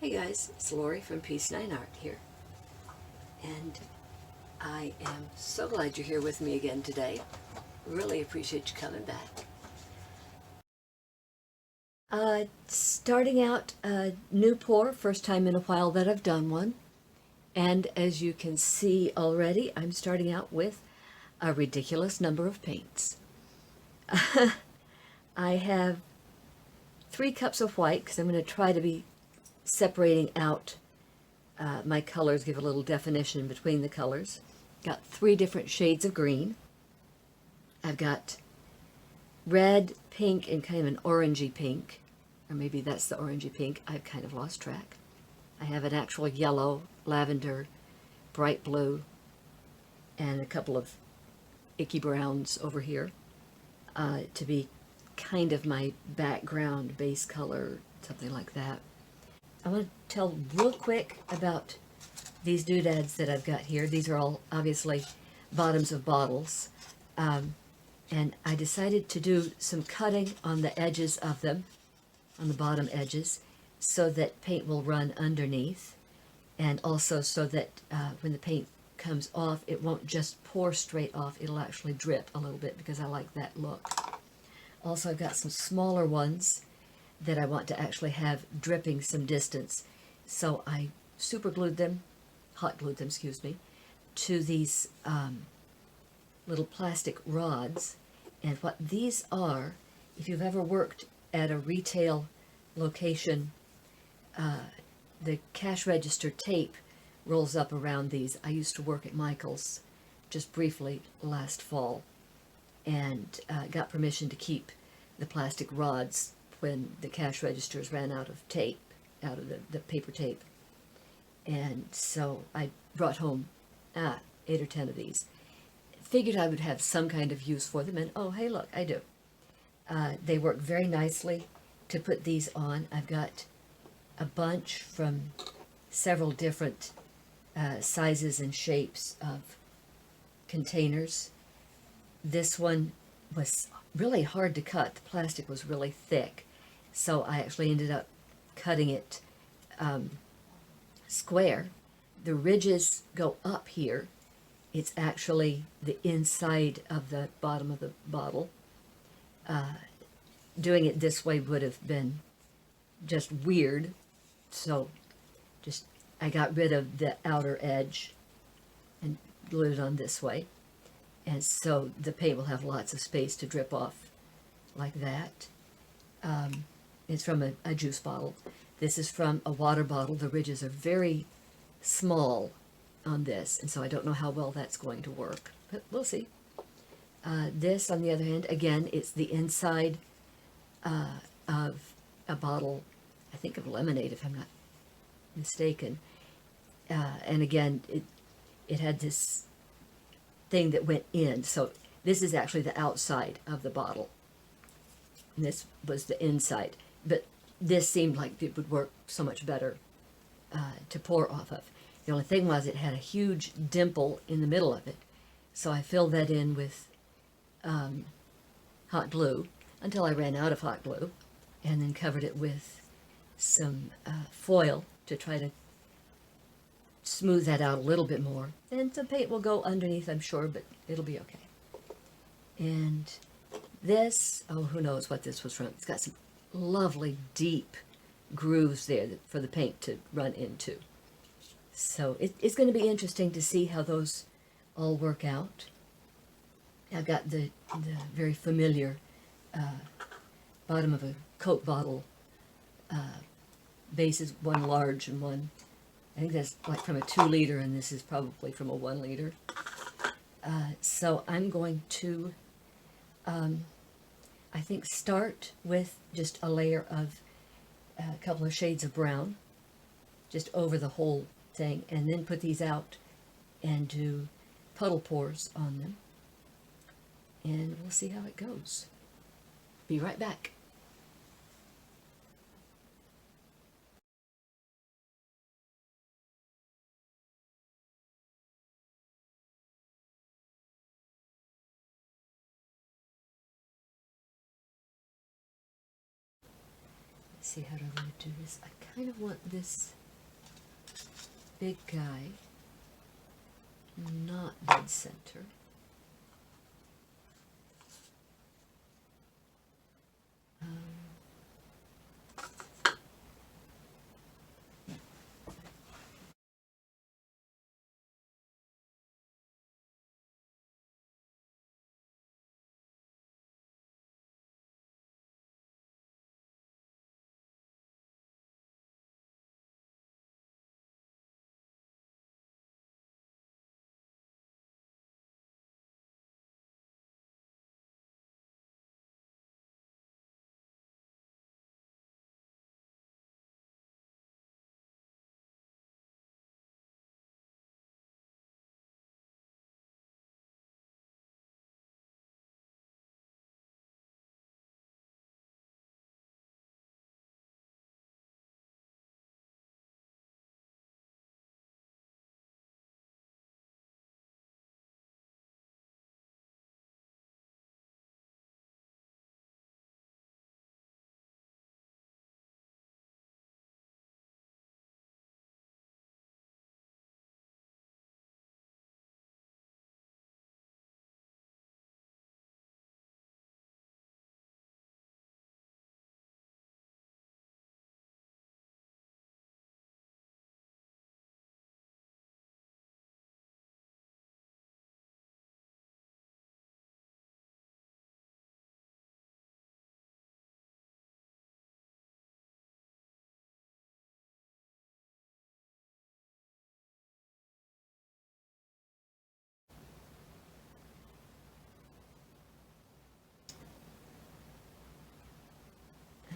Hey guys, it's Lori from Peace 9 Art here, and I am so glad you're here with me again today. Really appreciate you coming back. Starting out a new pour, first time in a while that I've done one, and as you can see already, I'm starting out with a ridiculous number of paints. I have 3 cups of white because I'm going to try to be separating out my colors, give a little definition between the colors. Got 3 different shades of green. I've got red, pink, and kind of an orangey pink, or maybe that's the orangey pink. I've kind of lost track. I have an actual yellow, lavender, bright blue, and a couple of Icky Browns over here to be kind of my background base color, something like that. I want to tell real quick about these doodads that I've got here. These are all obviously bottoms of bottles. And I decided to do some cutting on the edges of them, on the bottom edges, so that paint will run underneath, and also so that when the paint comes off, it won't just pour straight off. It'll actually drip a little bit because I like that look. Also, I've got some smaller ones that I want to actually have dripping some distance. So I super glued them, hot glued them, excuse me, to these little plastic rods. And what these are, if you've ever worked at a retail location, the cash register tape rolls up around these. I used to work at Michael's just briefly last fall, and got permission to keep the plastic rods when the cash registers ran out of tape, out of the paper tape. And so I brought home 8 or 10 of these. Figured I would have some kind of use for them, and oh, hey, look, I do. They work very nicely to put these on. I've got a bunch from several different sizes and shapes of containers. This one was really hard to cut. The plastic was really thick, so I actually ended up cutting it square. The ridges go up here. It's actually the inside of the bottom of the bottle. Doing it this way would have been just weird, so I got rid of the outer edge and glued it on this way. And so the paint will have lots of space to drip off like that. It's from a juice bottle. This is from a water bottle. The ridges are very small on this, and so I don't know how well that's going to work, but we'll see. This, on the other hand, again, it's the inside of a bottle, I think of lemonade, if I'm not mistaken. And again, it had this thing that went in, so this is actually the outside of the bottle. And this was the inside, but this seemed like it would work so much better to pour off of. The only thing was it had a huge dimple in the middle of it, so I filled that in with hot glue until I ran out of hot glue, and then covered it with some foil to try to smooth that out a little bit more. And some paint will go underneath, I'm sure, but it'll be okay. And this, oh, who knows what this was from. It's got some lovely deep grooves there for the paint to run into. So it's going to be interesting to see how those all work out. I've got the very familiar bottom of a Coke bottle bases, one large and one, I think that's like from a 2-liter, and this is probably from a 1-liter. So I'm going to, I think, start with just a layer of a couple of shades of brown, just over the whole thing, and then put these out and do puddle pours on them. And we'll see how it goes. Be right back. see how do I want to do this. I kind of want this big guy not dead center.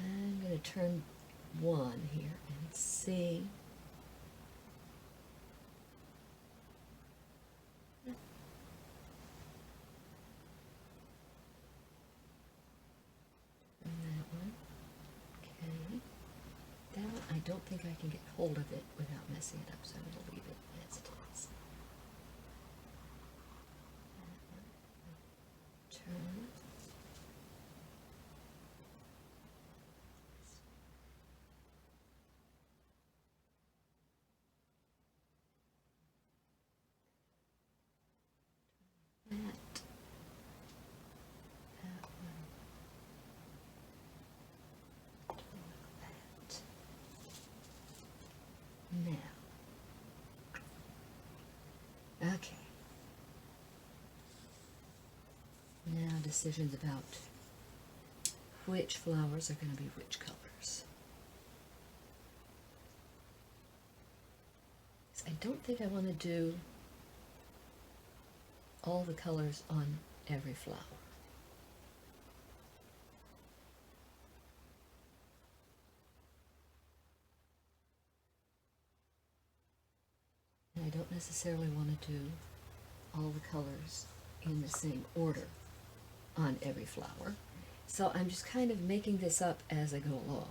I'm going to turn 1 here and see. And that one. Okay. That one, I don't think I can get hold of it without messing it up, so I'm going to leave it as it is. Turn. That. That one. That. Now. Okay. Now decisions about which flowers are going to be which colors. I don't think I want to do all the colors on every flower. And I don't necessarily want to do all the colors in the same order on every flower. So I'm just kind of making this up as I go along.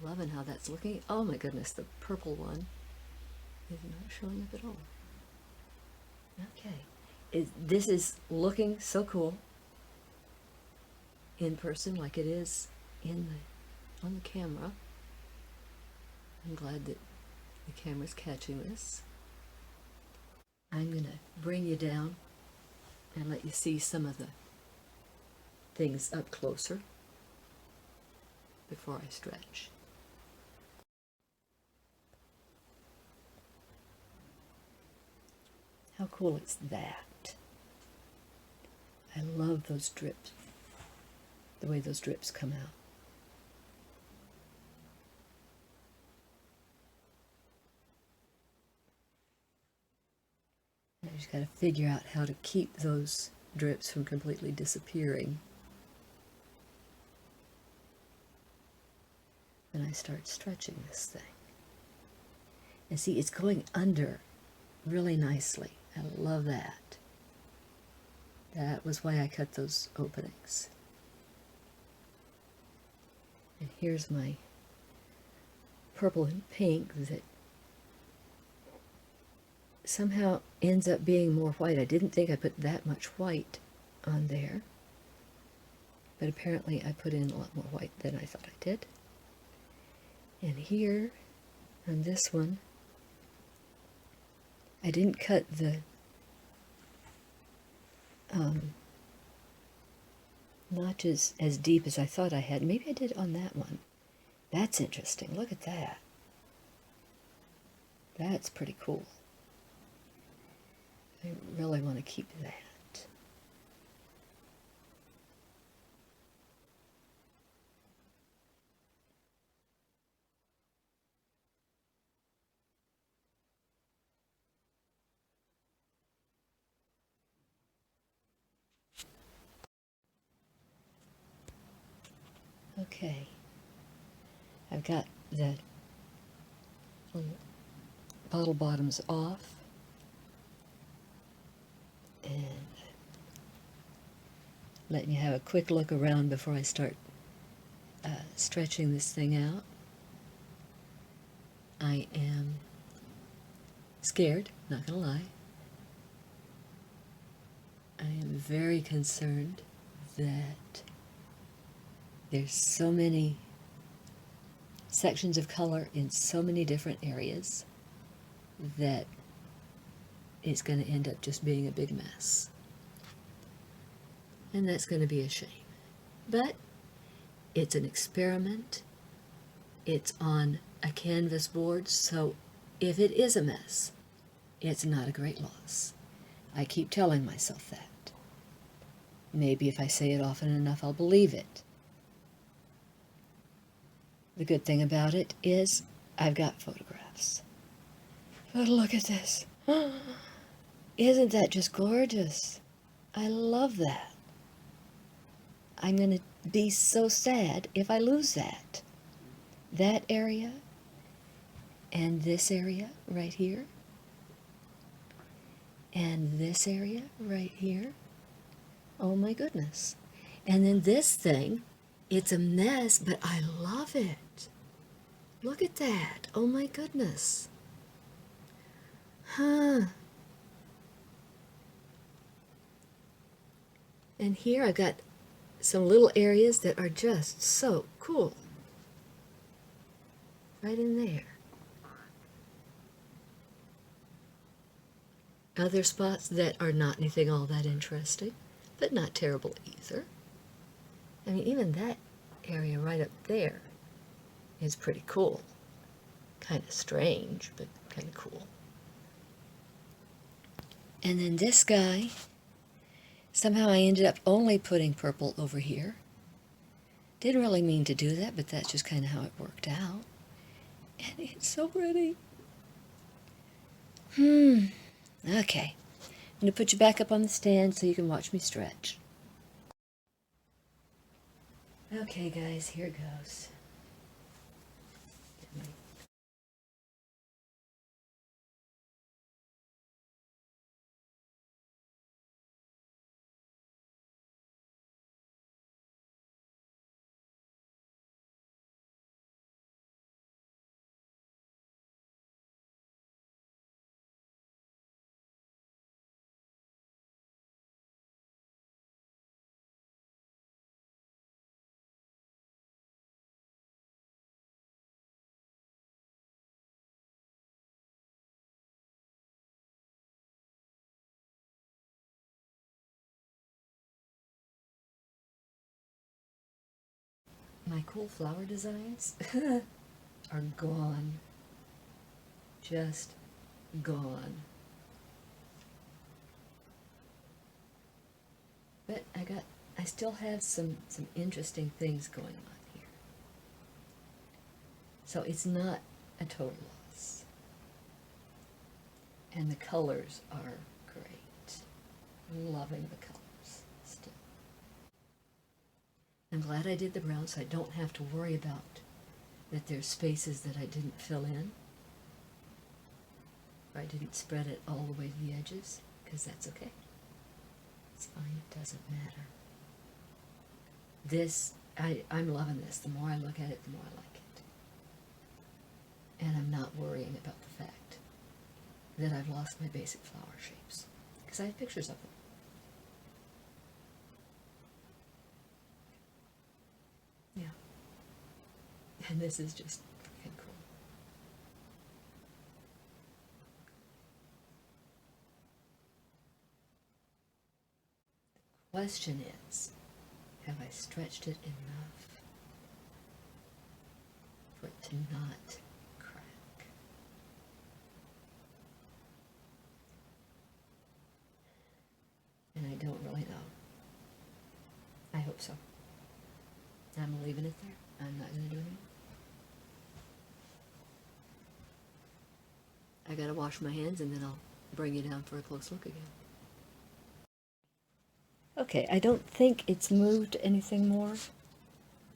Loving how that's looking. Oh my goodness, the purple one is not showing up at all. Okay. This is looking so cool in person like it is on the camera. I'm glad that the camera's catching this. I'm going to bring you down and let you see some of the things up closer before I stretch. How cool is that? I love those drips, the way those drips come out. I just got to figure out how to keep those drips from completely disappearing when I start stretching this thing. And see, it's going under really nicely. I love that. That was why I cut those openings. And here's my purple and pink that somehow ends up being more white. I didn't think I put that much white on there, but apparently I put in a lot more white than I thought I did. And here on this one, I didn't cut the notches as deep as I thought I had. Maybe I did on that one. That's interesting. Look at that. That's pretty cool. I really want to keep that. Okay, I've got the bottle bottoms off, and letting you have a quick look around before I start stretching this thing out. I am scared, not gonna lie. I am very concerned that there's so many sections of color in so many different areas that it's going to end up just being a big mess. And that's going to be a shame. But it's an experiment. It's on a canvas board, so if it is a mess, it's not a great loss. I keep telling myself that. Maybe if I say it often enough, I'll believe it. The good thing about it is I've got photographs. But look at this. Isn't that just gorgeous? I love that. I'm going to be so sad if I lose that. That area and this area right here and this area right here. Oh my goodness. And then this thing, it's a mess, but I love it. Look at that. Oh my goodness. Huh. And here I've got some little areas that are just so cool. Right in there. Other spots that are not anything all that interesting, but not terrible either. I mean, even that area right up there is pretty cool. Kind of strange, but kind of cool. And then this guy, somehow I ended up only putting purple over here. Didn't really mean to do that, but that's just kind of how it worked out. And it's so pretty. Okay. I'm going to put you back up on the stand so you can watch me stretch. Okay, guys, here it goes. my cool flower designs are gone. Just gone. But I still have some interesting things going on here. So it's not a total loss. And the colors are great. Loving the colors still. I'm glad I did the brown so I don't have to worry about that there's spaces that I didn't fill in. Or I didn't spread it all the way to the edges, because that's okay. It's fine, it doesn't matter. This, I'm loving this. The more I look at it, the more I like it. And I'm not worrying about the fact that I've lost my basic flower shapes, because I have pictures of them. Yeah. And this is just freaking cool. The question is, have I stretched it enough for it to not crack? And I don't really know. I hope so. I'm leaving it there. I'm not going to do anything. I got to wash my hands and then I'll bring you down for a close look again. Okay, I don't think it's moved anything more,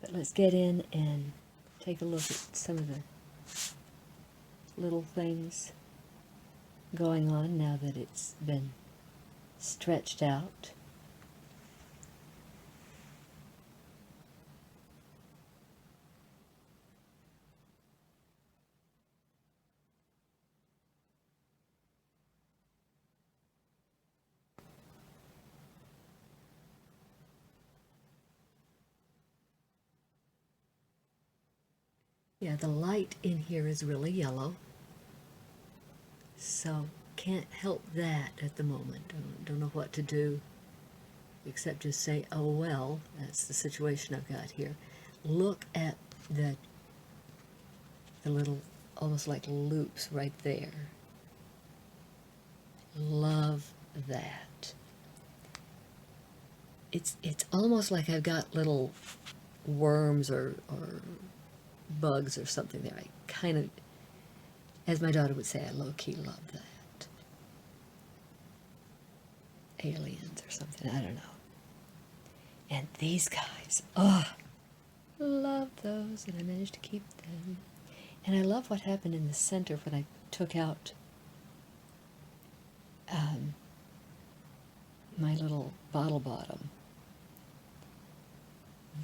but let's get in and take a look at some of the little things going on now that it's been stretched out. Yeah, the light in here is really yellow, so can't help that at the moment. Don't know what to do except just say, oh well, that's the situation I've got here. Look at the little, almost like loops right there. Love that. It's almost like I've got little worms or bugs or something there. I kind of, as my daughter would say, I low-key love that. Aliens or something, I don't know. And these guys, oh, love those, and I managed to keep them. And I love what happened in the center when I took out my little bottle bottom.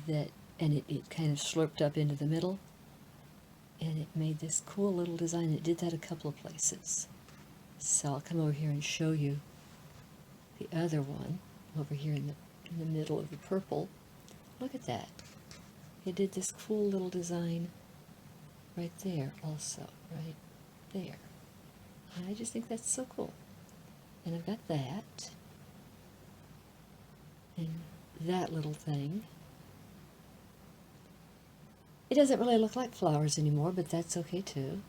And it kind of slurped up into the middle. And it made this cool little design. It did that a couple of places. So I'll come over here and show you the other one over here in the middle of the purple. Look at that. It did this cool little design right there also, right there. And I just think that's so cool. And I've got that. And that little thing. It doesn't really look like flowers anymore, but that's okay too.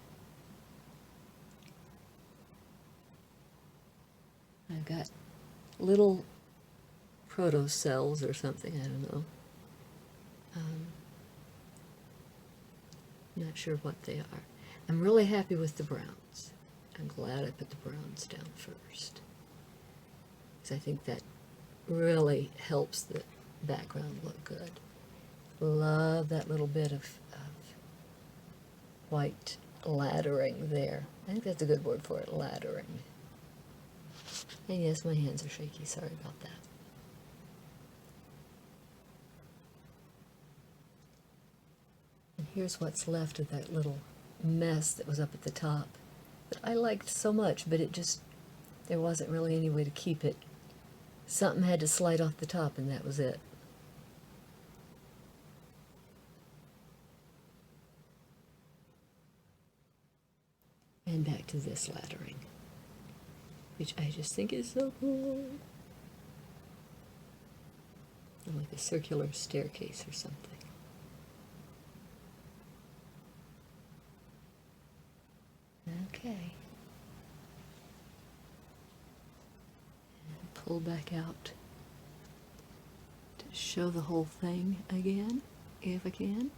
I've got little protocells or something, I don't know. Not sure what they are. I'm really happy with the browns. I'm glad I put the browns down first, because I think that really helps the background look good. Love that little bit of white laddering there. I think that's a good word for it, laddering. And yes, my hands are shaky, sorry about that. And here's what's left of that little mess that was up at the top that I liked so much, but it just, there wasn't really any way to keep it. Something had to slide off the top and that was it. And back to this laddering, which I just think is so cool. Like a circular staircase or something. Okay. And pull back out to show the whole thing again, if I can.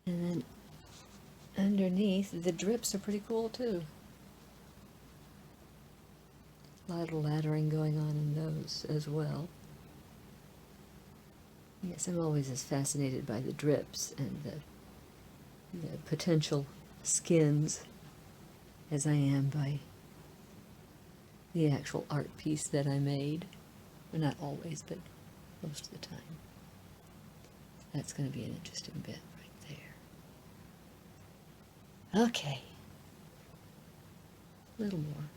And then underneath, the drips are pretty cool too. A lot of laddering going on in those as well. Yes, I'm always as fascinated by the drips and the potential skins as I am by the actual art piece that I made. Well, not always, but most of the time. That's going to be an interesting bit right there. Okay. A little more.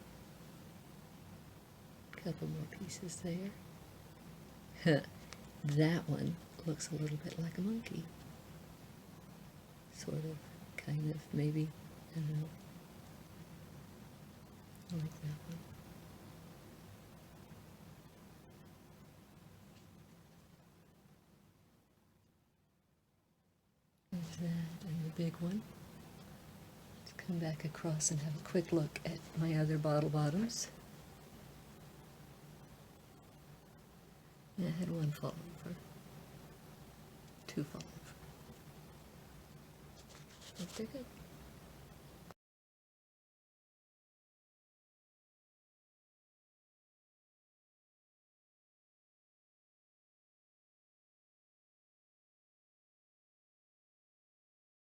Couple more pieces there. That one looks a little bit like a monkey. Sort of, kind of, maybe. I don't know. I like that one. There's that and the big one. Let's come back across and have a quick look at my other bottle bottoms. I had one fall over. Two fall over. But they're good.